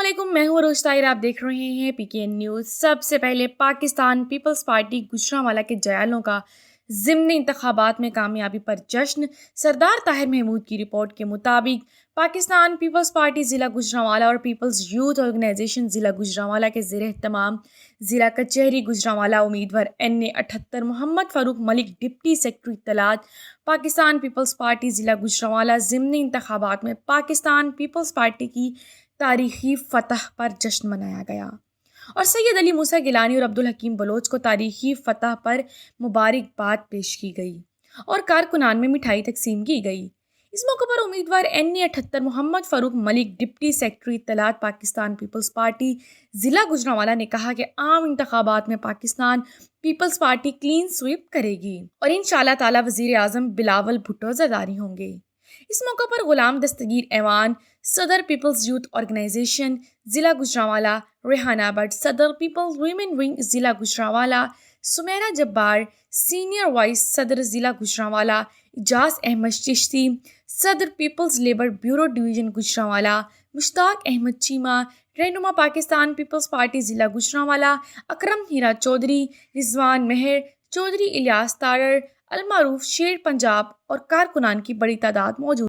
अस्सलामुअलैकुम, मैं हूँ अरोज ताहिर। आप देख रहे हैं PKN न्यूज़। सबसे पहले पाकिस्तान पीपल्स पार्टी गुजरांवाला के जयालों का ज़िमनी इंतखाबात में कामयाबी पर जश्न। सरदार ताहिर महमूद की रिपोर्ट के मुताबिक पाकिस्तान पीपल्स पार्टी ज़िला गुजरांवाला और पीपल्स यूथ ऑर्गेनाइजेशन ज़िला गुजरांवाला के ज़ेर एहतमाम ज़िला कचहरी गुजरांवाला उम्मीदवार NA78 Mohammad Farooq Malik deputy secretary इत्तलात पाकिस्तान पीपल्स पार्टी ज़िला गुजरांवाला ज़िमनी इंतखाबात में पाकिस्तान पीपल्स पार्टी की तारीखी फतह पर जश्न मनाया गया और सैयद अली मूसा गिलानी और अब्दुल हकीम बलोच को तारीखी फतह पर मुबारकबाद पेश की गई और कारकुनान में मिठाई तकसीम की गई। इस मौके पर उम्मीदवार NA78 Mohammad Farooq Malik deputy secretary इत्तलात पाकिस्तान पीपल्स पार्टी ज़िला गुजरांवाला ने कहा कि आम इंतखाबात में Pakistan Peoples Party clean sweep करेगी और इंशाअल्लाह ताला वज़ीर आज़म बिलावल भुट्टो ज़रदारी होंगे। इस मौके पर गुलाम दस्तगीर ऐवान सदर पीपल्स यूथ ऑर्गेनाइजेशन ज़िला गुजरांवाला, रेहाना भट्ट सदर पीपल्स वीमेन विंग ज़िला गुजरांवाला, सुमेरा जब्बार सीनियर वाइस सदर ज़िला गुजरांवाला, इजाज़ अहमद चिश्ती सदर people's labour bureau division Gujranwala, Mushtaq Ahmad Cheema रहनुमा पाकिस्तान पीपल्स पार्टी ज़िला गुजरांवाला, अकरम हीरा चौधरी, रिजवान मेहर चौधरी, इलियास तारर, अलमारूफ शेर पंजाब और कारकुनान की बड़ी तादाद मौजूद।